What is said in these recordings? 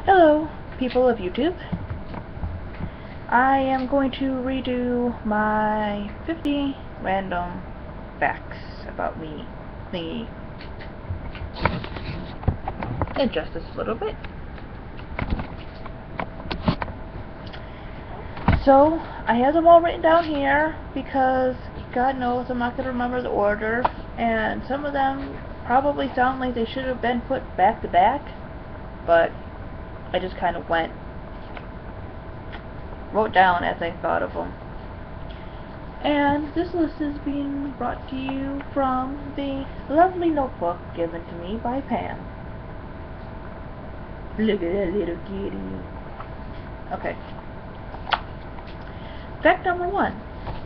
Hello, people of YouTube. I am going to redo my 50 random facts about me thingy in just a little bit. So, I have them all written down here because God knows I'm not going to remember the order, and some of them probably sound like they should have been put back to back, but I just kind of wrote down as I thought of them. And this list is being brought to you from the lovely notebook given to me by Pam. Look at that little kitty. Okay. Fact number 1.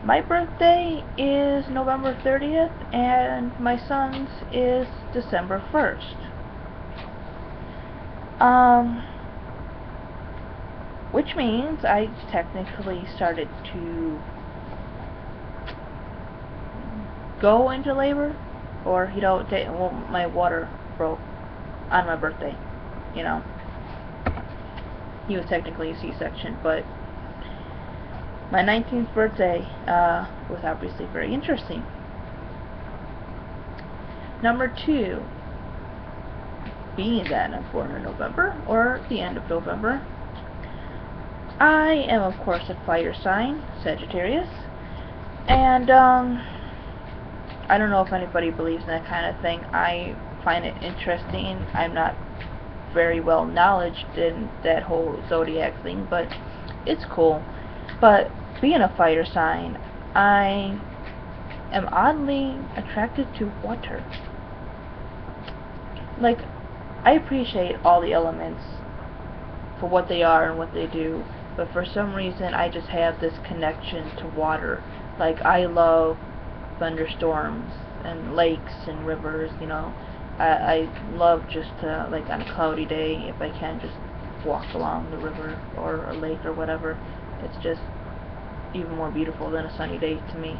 My birthday is November 30th and my son's is December 1st. Which means I technically started to go into labor, or my water broke on my birthday. He was technically a C-section, but my 19th birthday was obviously very interesting. Number 2, being that I'm born in November, or the end of November, I am of course a fire sign, Sagittarius, and I don't know if anybody believes in that kind of thing. I find it interesting. I'm not very well knowledged in that whole zodiac thing, but it's cool. But being a fire sign, I am oddly attracted to water. Like, I appreciate all the elements for what they are and what they do, but for some reason I just have this connection to water. Like, I love thunderstorms and lakes and rivers, I love just to, like, on a cloudy day, if I can, just walk along the river or a lake or whatever. It's just even more beautiful than a sunny day to me.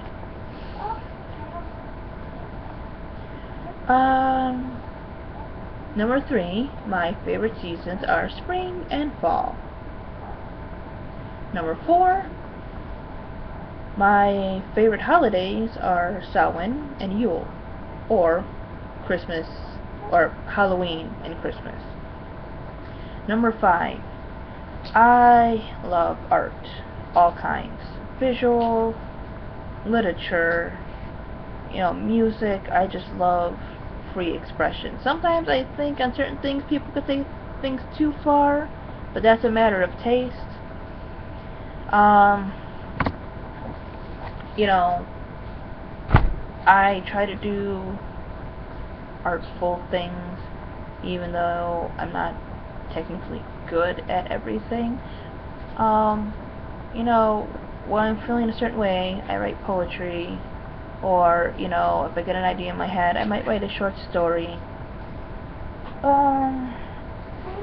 Number 3, my favorite seasons are spring and fall. Number 4, my favorite holidays are Samhain and Yule, or Christmas, or Halloween and Christmas. Number 5, I love art, all kinds. Visual, literature, music. I just love free expression. Sometimes I think on certain things people could take things too far, but that's a matter of taste. I try to do artful things, even though I'm not technically good at everything. When I'm feeling a certain way, I write poetry, or, if I get an idea in my head, I might write a short story.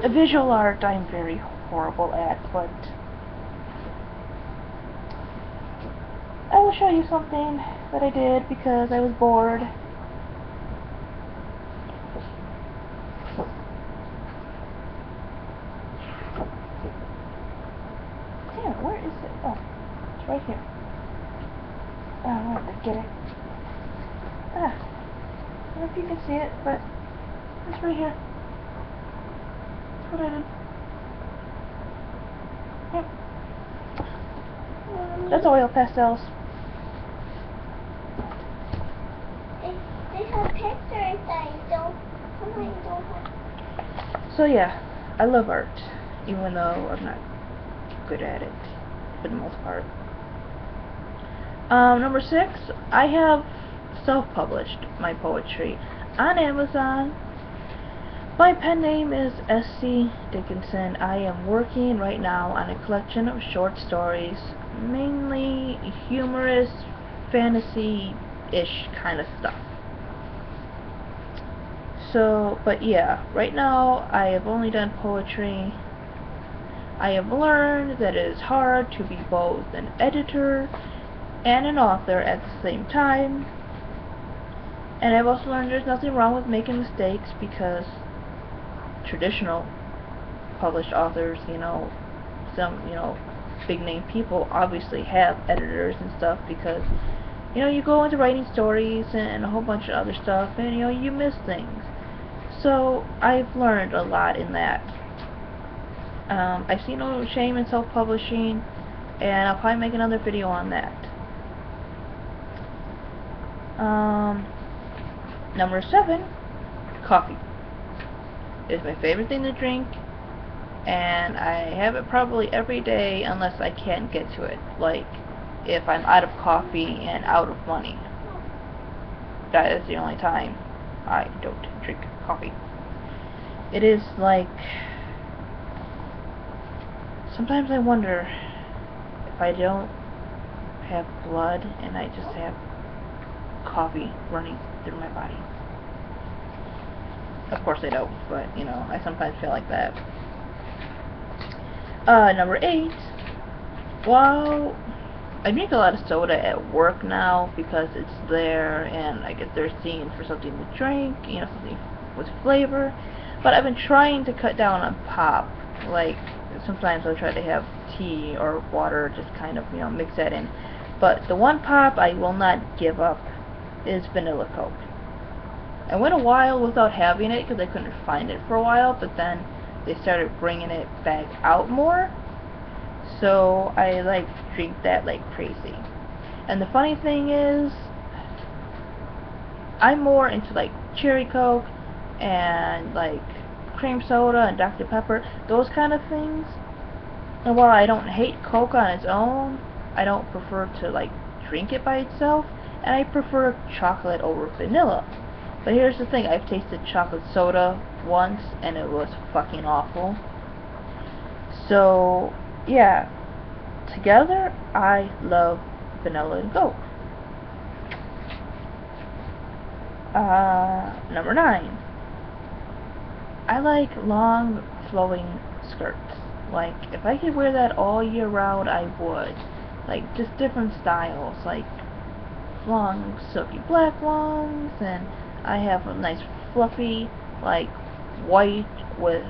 Visual art I'm very horrible at, but I will show you something that I did because I was bored. Damn, where is it? Oh, it's right here. I don't know where to get it. I don't know if you can see it, but it's right here. That's what I did. Yep. That's oil pastels. They have pictures that you don't have. So yeah, I love art, even though I'm not good at it for the most part. Number 6, I have self-published my poetry on Amazon. My pen name is S.C. Dickinson. I am working right now on a collection of short stories, mainly humorous, fantasy-ish kind of stuff. So, but yeah, right now I have only done poetry. I have learned that it is hard to be both an editor and an author at the same time. And I've also learned there's nothing wrong with making mistakes, because traditional published authors, you know, some, you know, big name people obviously have editors and stuff, because, you know, you go into writing stories and a whole bunch of other stuff, and, you know, you miss things. So I've learned a lot in that. I see no shame in self-publishing, and I'll probably make another video on that. Number 7, coffee. It's my favorite thing to drink, and I have it probably every day unless I can't get to it. Like, if I'm out of coffee and out of money. That is the only time I don't drink coffee. It is like, sometimes I wonder if I don't have blood and I just have coffee running through my body. Of course I don't, but, you know, I sometimes feel like that. Number 8, well, I drink a lot of soda at work now because it's there and I get thirsty for something to drink, you know, something with flavor. But I've been trying to cut down on pop. Like, sometimes I'll try to have tea or water, just kind of, you know, mix that in. But the one pop I will not give up is vanilla Coke. I went a while without having it because I couldn't find it for a while, but then they started bringing it back out more. So I like drink that like crazy. And the funny thing is, I'm more into like cherry Coke and like cream soda and Dr. Pepper, those kind of things. And while I don't hate Coke on its own, I don't prefer to like drink it by itself, and I prefer chocolate over vanilla. But here's the thing, I've tasted chocolate soda once and it was fucking awful. So yeah, together I love vanilla and Coke. Number 9, I like long flowing skirts. Like, if I could wear that all year round, I would. Like, just different styles, like long silky black ones, and I have a nice fluffy like white with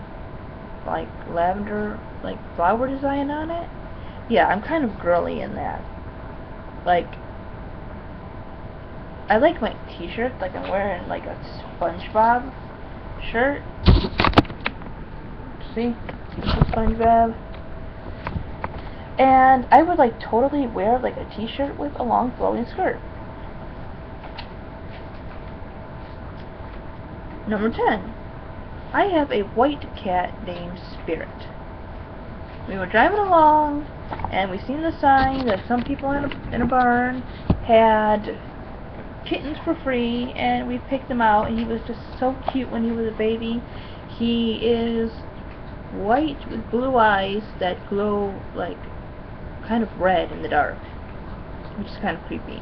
like lavender like flower design on it. Yeah, I'm kind of girly in that. Like, I like my t-shirt, like I'm wearing like a SpongeBob shirt. See? SpongeBob. And I would like totally wear like a t-shirt with a long flowing skirt. Number 10. I have a white cat named Spirit. We were driving along and we seen the sign that some people in a barn had kittens for free, and we picked him out, and he was just so cute when he was a baby. He is white with blue eyes that glow like kind of red in the dark, which is kind of creepy.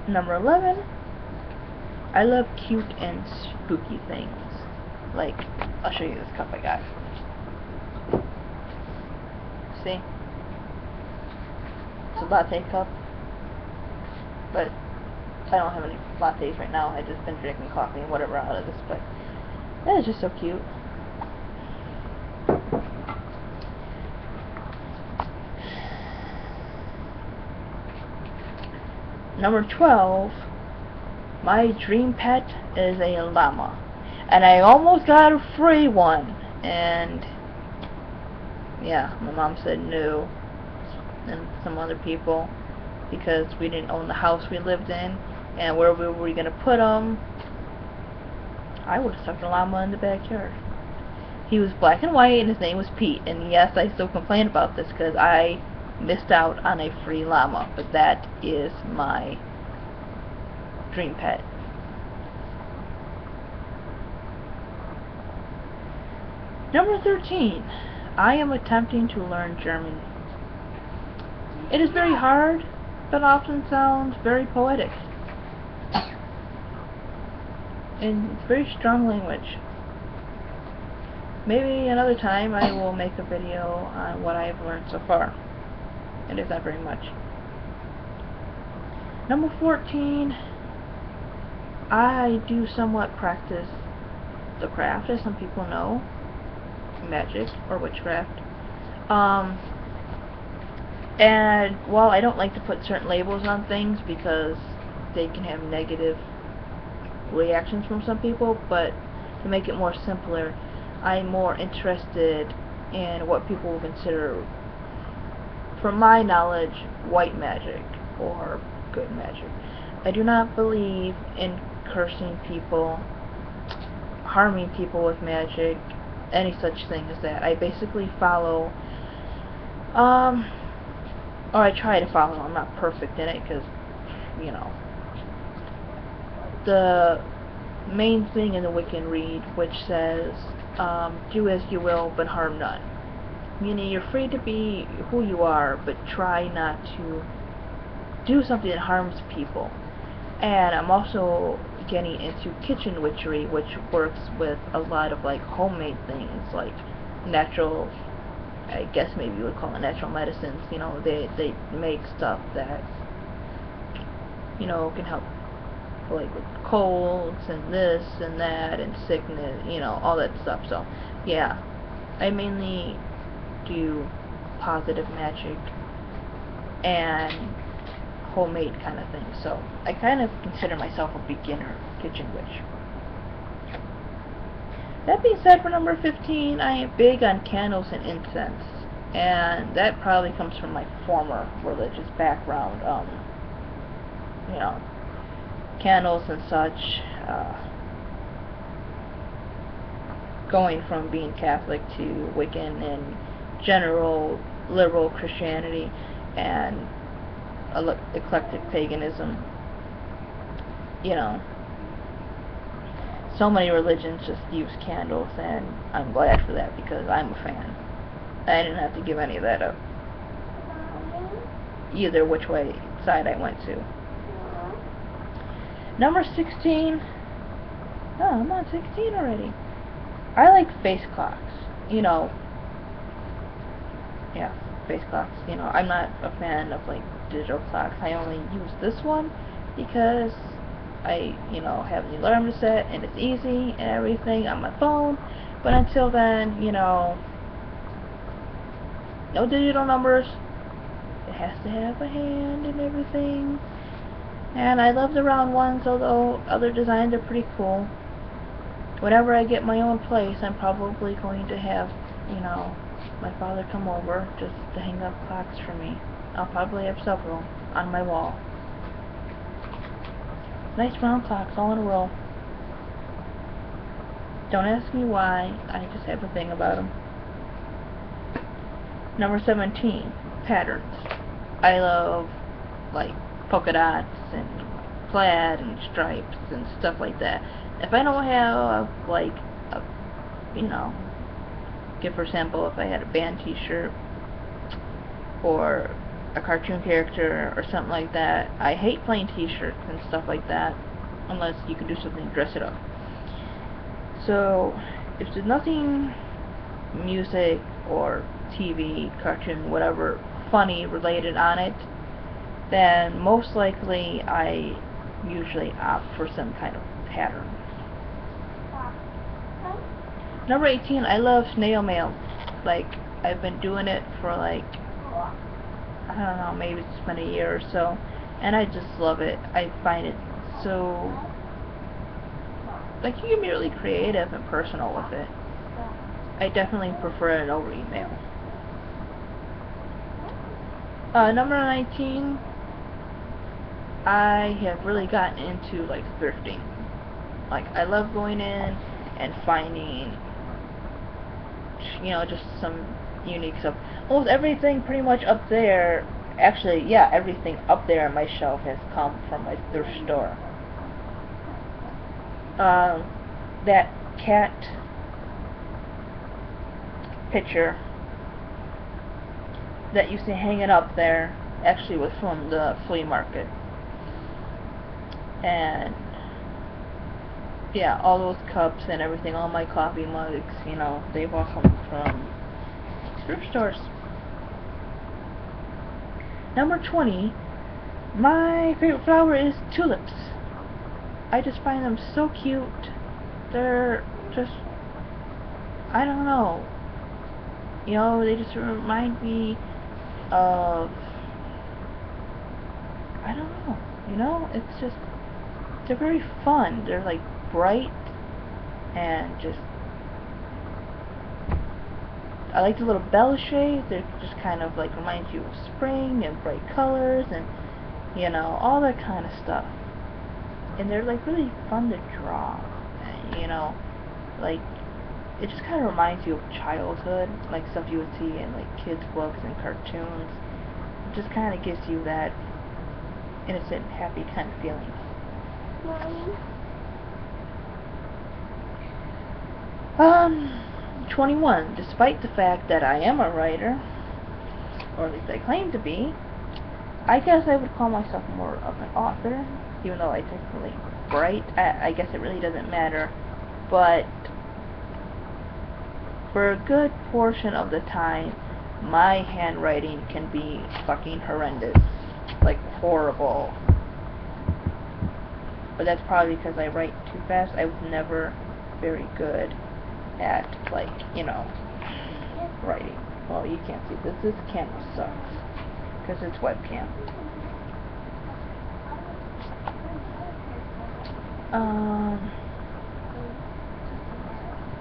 Number 11, I love cute and spooky things. Like, I'll show you this cup I got. See? It's a latte cup, but I don't have any lattes right now. I've just been drinking coffee and whatever out of this, but that is just so cute. Number 12, my dream pet is a llama. And I almost got a free one. And yeah, my mom said no. And some other people, because we didn't own the house we lived in. And where were we going to put them? I would have stuck a llama in the backyard. He was black and white and his name was Pete. And yes, I still complain about this because I missed out on a free llama, but that is my dream pet. Number 13, I am attempting to learn German. It is very hard, but often sounds very poetic. And it's a very strong language. Maybe another time I will make a video on what I have learned so far. It is not very much. Number 14, I do somewhat practice the craft, as some people know, magic or witchcraft. And while I don't like to put certain labels on things because they can have negative reactions from some people, but to make it more simpler, I'm more interested in what people will consider, from my knowledge, white magic or good magic. I do not believe in cursing people, harming people with magic, any such thing as that. I basically follow, or I try to follow. I'm not perfect in it because, you know, the main thing in the Wiccan Rede, which says, do as you will, but harm none. Meaning you're free to be who you are, but try not to do something that harms people. And I'm also getting into kitchen witchery, which works with a lot of like homemade things, like natural, I guess maybe you would call it natural medicines. You know, they make stuff that, you know, can help like with colds and this and that and sickness, you know, all that stuff. So yeah, I mainly do positive magic and homemade kind of thing. So I kind of consider myself a beginner kitchen witch. That being said, for number 15, I am big on candles and incense, and that probably comes from my former religious background. You know, candles and such, going from being Catholic to Wiccan and general liberal Christianity and eclectic paganism. You know, so many religions just use candles, and I'm glad for that because I'm a fan. I didn't have to give any of that up, either which way side I went to. Number 16. Oh, I'm on 16 already. I like face clocks. You know, yeah, face clocks. You know, I'm not a fan of like digital clocks. I only use this one because I, you know, have the alarm to set and it's easy and everything on my phone. But until then, you know, no digital numbers. It has to have a hand and everything. And I love the round ones, although other designs are pretty cool. Whenever I get my own place, I'm probably going to have, you know, my father come over just to hang up clocks for me. I'll probably have several on my wall. Nice round clocks all in a row. Don't ask me why, I just have a thing about them. Number 17, patterns. I love, like, polka dots and plaid and stripes and stuff like that. If I don't have, like, you know, give for example, if I had a band t-shirt or a cartoon character or something like that, I hate plain t-shirts and stuff like that unless you can do something to dress it up. So if there's nothing music or TV, cartoon, whatever, funny related on it, then most likely I usually opt for some kind of pattern. Number 18, I love snail mail. Like, I've been doing it for like, I don't know, maybe it's been a year or so, and I just love it. I find it so, like, you can be really creative and personal with it. I definitely prefer it over email. Number 19, I have really gotten into, like, thrifting. Like, I love going in and finding, you know, just some unique stuff. Almost everything pretty much up there, actually, yeah, everything up there on my shelf has come from my thrift store. That cat picture that you see hanging up there actually was from the flea market. And yeah, all those cups and everything, all my coffee mugs, you know, they've all come from thrift stores. Number 20, my favorite flower is tulips. I just find them so cute. They're just, I don't know. You know, they just remind me of, I don't know. You know, it's just, they're very fun. They're like bright and just, I like the little bell shades. They're just kind of like remind you of spring and bright colors and, you know, all that kind of stuff. And they're like really fun to draw. You know, like it just kind of reminds you of childhood, like stuff you would see in like kids' books and cartoons. It just kind of gives you that innocent, happy kind of feeling. Mommy. 21. Despite the fact that I am a writer, or at least I claim to be, I guess I would call myself more of an author, even though I technically write. I guess it really doesn't matter, but for a good portion of the time, my handwriting can be fucking horrendous. Like, horrible. But that's probably because I write too fast. I was never very good at, like, you know, writing. Well, you can't see this. This camera sucks. Because it's webcam.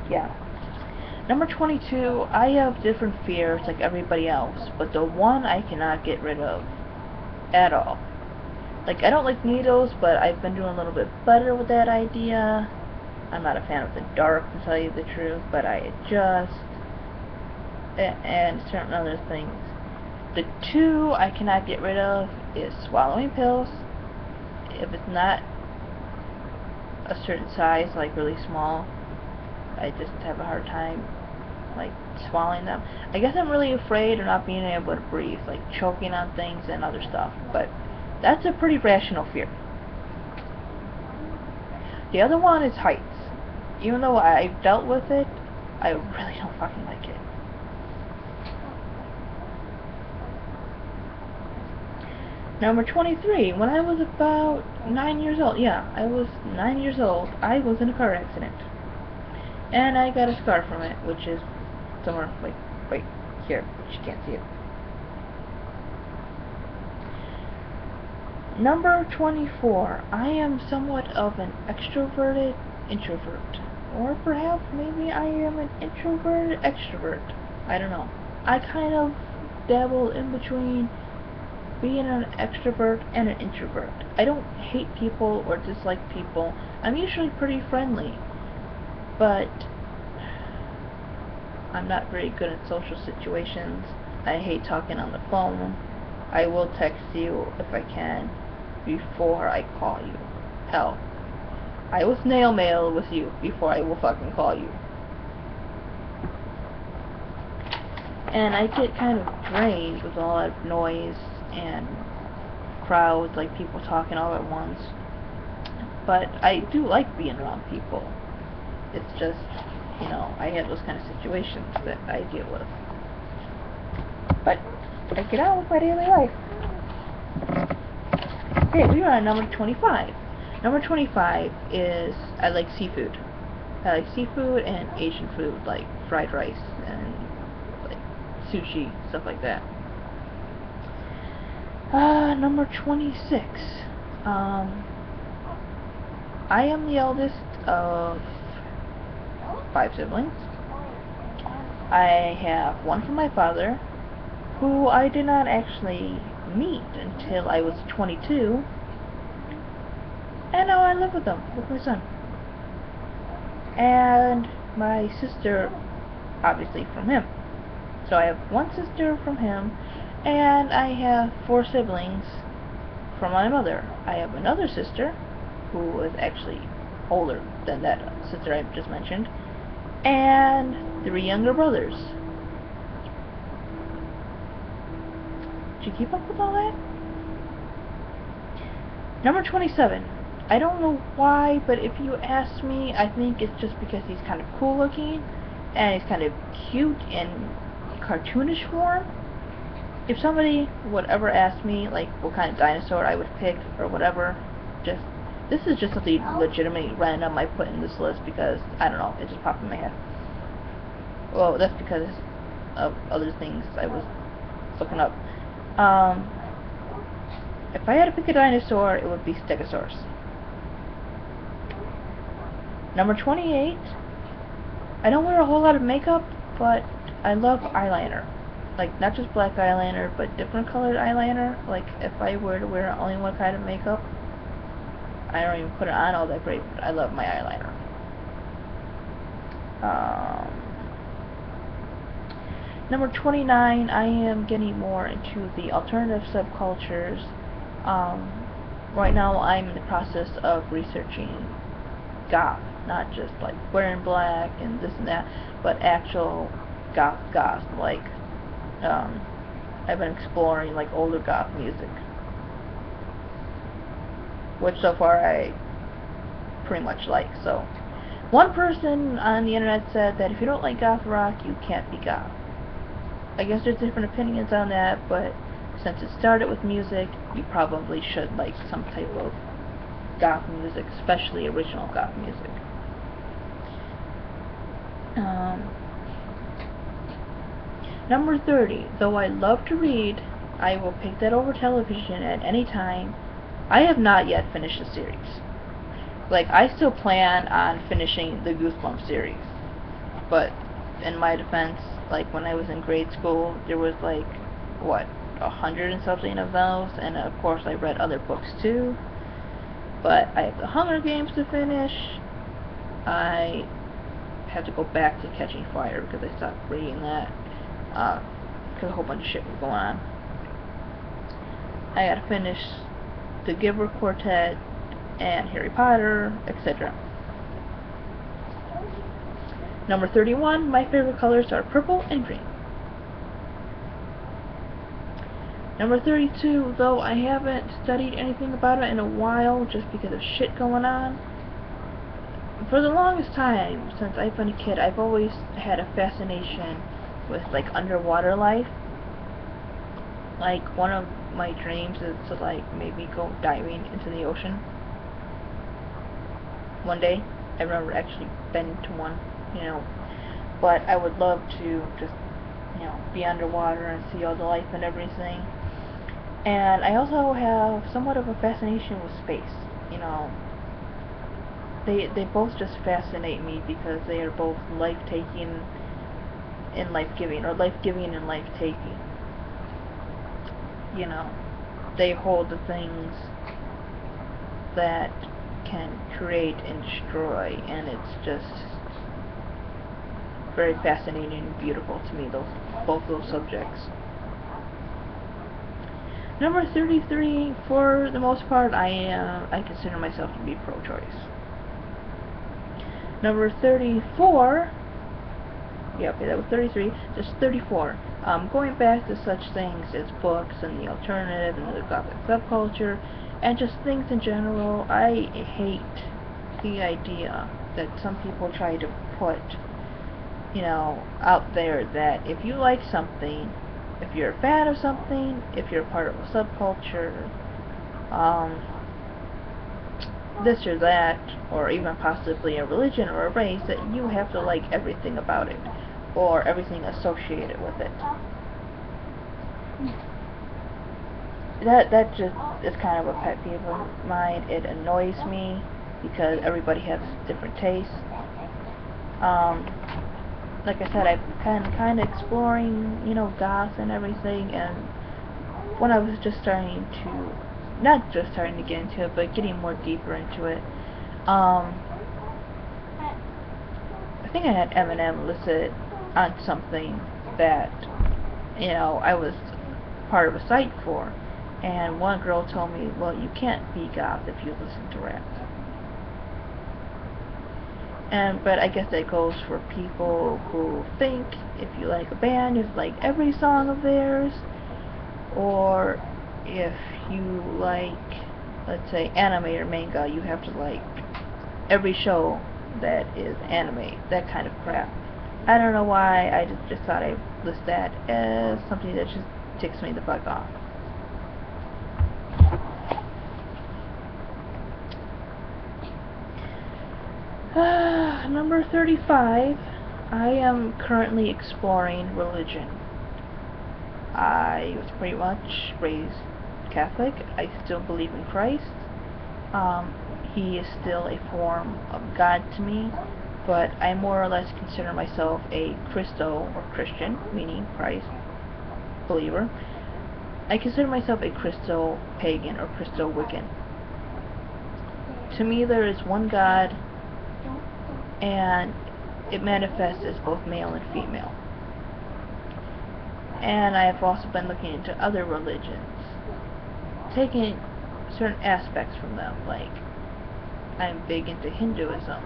Yeah. Number 22, I have different fears like everybody else, but the one I cannot get rid of at all. Like, I don't like needles, but I've been doing a little bit better with that idea. I'm not a fan of the dark, to tell you the truth, but I adjust. And certain other things. The two I cannot get rid of is swallowing pills. If it's not a certain size, like really small, I just have a hard time, like, swallowing them. I guess I'm really afraid of not being able to breathe, like choking on things and other stuff, but that's a pretty rational fear. The other one is heights. Even though I've dealt with it, I really don't fucking like it. Number 23, when I was about 9 years old, yeah, I was 9 years old, I was in a car accident. And I got a scar from it, which is somewhere, like, right here, but you can't see it. Number 24, I am somewhat of an extroverted introvert. Or perhaps maybe I am an introverted extrovert. I don't know. I kind of dabble in between being an extrovert and an introvert. I don't hate people or dislike people. I'm usually pretty friendly. But I'm not very good at social situations. I hate talking on the phone. I will text you if I can before I call you. Hell, I will snail mail with you before I will fucking call you. And I get kind of drained with all that noise and crowds, like people talking all at once. But I do like being around people. It's just, you know, I have those kind of situations that I deal with. But I get on with my daily life. Okay, we are on number 25. Number 25 is I like seafood. I like seafood and Asian food, like fried rice and like sushi, stuff like that. Number 26. I am the eldest of 5 siblings. I have one from my father, who I did not actually meet until I was 22, and now I live with them, with my son. And my sister, obviously from him. So I have one sister from him, and I have 4 siblings from my mother. I have another sister, who is actually older than that sister I just mentioned, and 3 younger brothers. Did you keep up with all that? Number 27. I don't know why, but if you ask me, I think it's just because he's kind of cool looking, and he's kind of cute in cartoonish form. If somebody would ever ask me, like, what kind of dinosaur I would pick, or whatever, just, this is just something legitimately random I put in this list because, I don't know, it just popped in my head. Well, that's because of other things I was looking up. If I had to pick a dinosaur, it would be Stegosaurus. Number 28. I don't wear a whole lot of makeup, but I love eyeliner. Like, not just black eyeliner, but different colored eyeliner. Like, if I were to wear only one kind of makeup, I don't even put it on all that great, but I love my eyeliner. Number 29, I am getting more into the alternative subcultures. Right now I'm in the process of researching goth, not just like wearing black and this and that, but actual goth. Like, I've been exploring like older goth music, which so far I pretty much like. So, one person on the internet said that if you don't like goth rock, you can't be goth. I guess there's different opinions on that, but since it started with music, you probably should like some type of goth music, especially original goth music. Number 30. Though I love to read, I will pick that over television at any time. I have not yet finished the series. Like, I still plan on finishing the Goosebumps series, but in my defense, like, when I was in grade school, there was like, what, 100 and something of those, and of course I read other books too. But I have the Hunger Games to finish. I have to go back to Catching Fire because I stopped reading that because a whole bunch of shit was going on. I gotta finish the Giver Quartet and Harry Potter, etc. Number 31, my favorite colors are purple and green. Number 32, though I haven't studied anything about it in a while just because of shit going on, for the longest time, since I've been a kid, I've always had a fascination with, like, underwater life. Like, one of my dreams is to, like, maybe go diving into the ocean one day. I've never actually been to one, you know, but I would love to just, you know, be underwater and see all the life and everything. And I also have somewhat of a fascination with space, you know. They both just fascinate me because they are both life-taking and life-giving, or life-giving and life-taking. You know, they hold the things that can create and destroy, and it's just very fascinating and beautiful to me, both those subjects. Number 33, for the most part, I consider myself to be pro-choice. Number 34, yeah, okay, that was 33, just 34. Going back to such things as books and the alternative and the gothic subculture, and just things in general, I hate the idea that some people try to put, you know, out there that if you like something, if you're a fan of something, if you're a part of a subculture, this or that, or even possibly a religion or a race, that you have to like everything about it, or everything associated with it. That just is kind of a pet peeve of mine. It annoys me because everybody has different tastes. Like I said, I've been kind of exploring, you know, goth and everything, and when I was just starting to, not just starting to get into it, but getting more deeper into it, I think I had Eminem listed on something that, you know, I was part of a site for, and one girl told me, well, you can't be goth if you listen to rap. But I guess that goes for people who think if you like a band, you have to like every song of theirs, or if you like, let's say, anime or manga, you have to like every show that is anime, that kind of crap. I don't know why, I just thought I'd list that as something that just ticks me the fuck off. Number 35. I am currently exploring religion. I was pretty much raised Catholic. I still believe in Christ. He is still a form of God to me, but I more or less consider myself a Christo or Christian, meaning Christ believer. I consider myself a Christo pagan or Christo Wiccan. To me, there is one God, and it manifests as both male and female. And I have also been looking into other religions, taking certain aspects from them, like I'm big into Hinduism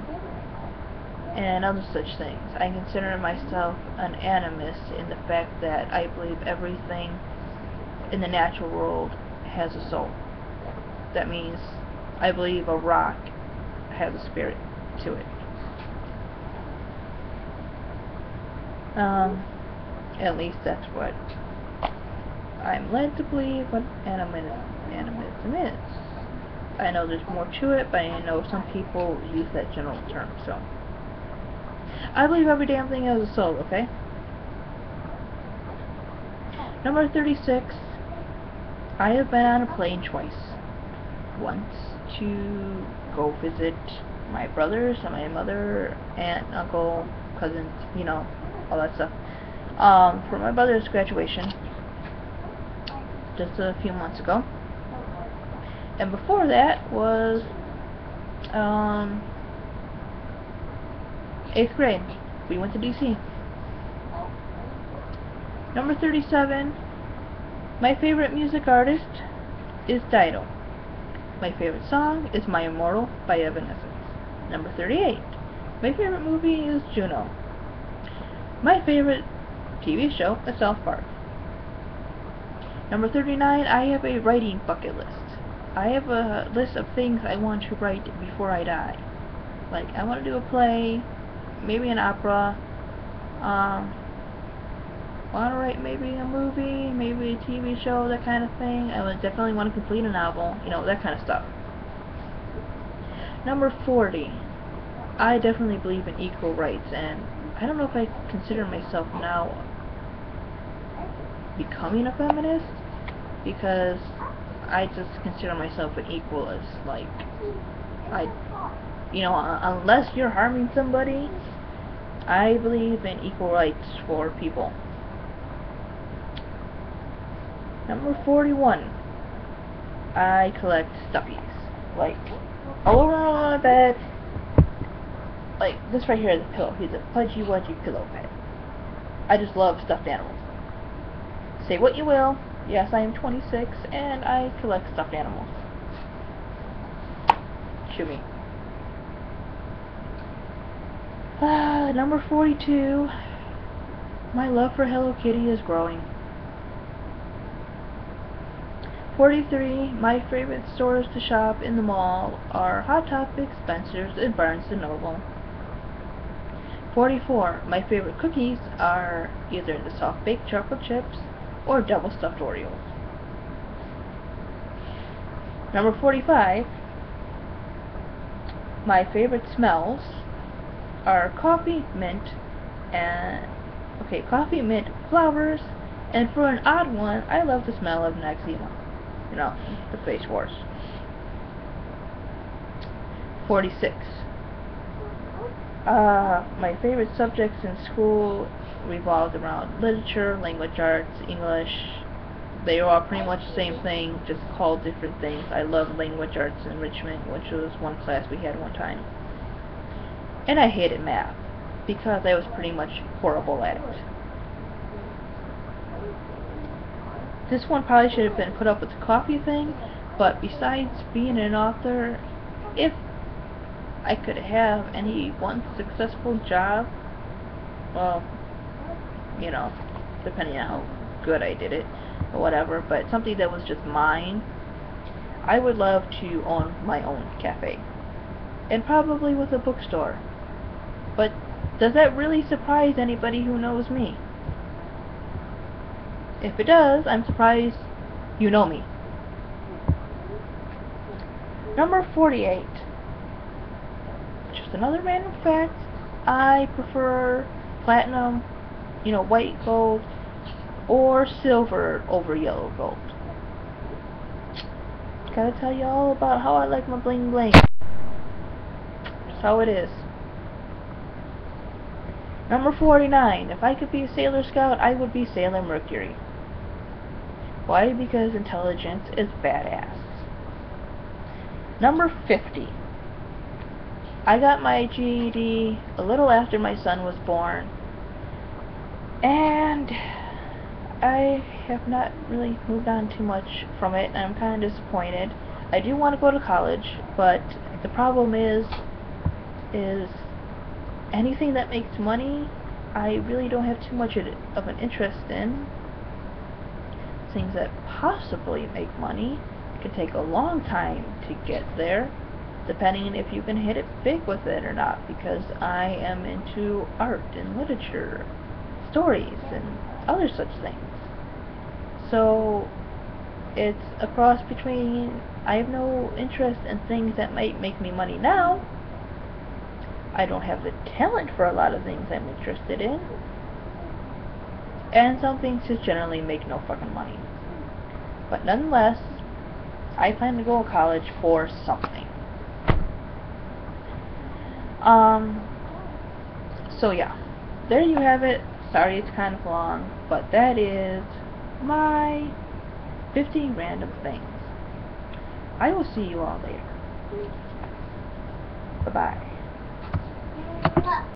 and other such things. I consider myself an animist in the fact that I believe everything in the natural world has a soul. That means I believe a rock has a spirit to it. At least that's what I'm led to believe what animism is. I know there's more to it, but I know some people use that general term, so. I believe every damn thing has a soul, okay? Number 36. I have been on a plane twice. Once to go visit my brothers and my mother, aunt, uncle, cousins, you know, all that stuff. For my brother's graduation, just a few months ago. And before that was 8th grade. We went to DC. Number 37. My favorite music artist is Dido. My favorite song is My Immortal by Evanescence. Number 38. My favorite movie is Juno. My favorite TV show is South Park. Number 39. I have a writing bucket list. I have a list of things I want to write before I die. Like, I want to do a play, maybe an opera, want to write maybe a movie, maybe a TV show, that kind of thing. I would definitely want to complete a novel, you know, that kind of stuff. Number 40. I definitely believe in equal rights, and I don't know if I consider myself now becoming a feminist, because I just consider myself an equalist. Like, you know, unless you're harming somebody, I believe in equal rights for people. Number 41. I collect stuffies. Like, all over my bed. Like, this right here is a pillow. He's a Pudgy Wudgy pillow pet. I just love stuffed animals. Say what you will. Yes, I am 26, and I collect stuffed animals. Shoot me. Number 42. My love for Hello Kitty is growing. 43. My favorite stores to shop in the mall are Hot Topic, Spencer's, and Barnes & Noble. 44. My favorite cookies are either the soft baked chocolate chips or double stuffed Oreos. Number 45. My favorite smells are coffee, mint, flowers, and for an odd one, I love the smell of Noxzema. You know, the face wash. 46. My favorite subjects in school revolved around literature, language arts, English. They are all pretty much the same thing, just called different things. I love language arts enrichment, which was one class we had one time. And I hated math, because I was pretty much horrible at it. This one probably should have been put up with the coffee thing, but besides being an author, if I could have any one successful job, well, you know, depending on how good I did it, or whatever, but something that was just mine, I would love to own my own cafe. And probably with a bookstore. But does that really surprise anybody who knows me? If it does, I'm surprised you know me. Number 48. Which is just another random fact, I prefer platinum, white gold, or silver over yellow gold. Gotta tell you all about how I like my bling bling. That's how it is. Number 49. If I could be a Sailor Scout, I would be Sailor Mercury. Why? Because intelligence is badass. Number 50. I got my GED a little after my son was born, and I have not really moved on too much from it, and I'm kind of disappointed. I do want to go to college, but the problem is anything that makes money, I really don't have too much of an interest in. Things that possibly make money, it can take a long time to get there, depending if you can hit it big with it or not, because I am into art and literature, stories, and other such things. So it's a cross between, I have no interest in things that might make me money now. I don't have the talent for a lot of things I'm interested in, and some things just generally make no fucking money. But nonetheless, I plan to go to college for something. So yeah, there you have it. Sorry it's kind of long, but that is my 50 random things. I will see you all later. Bye-bye.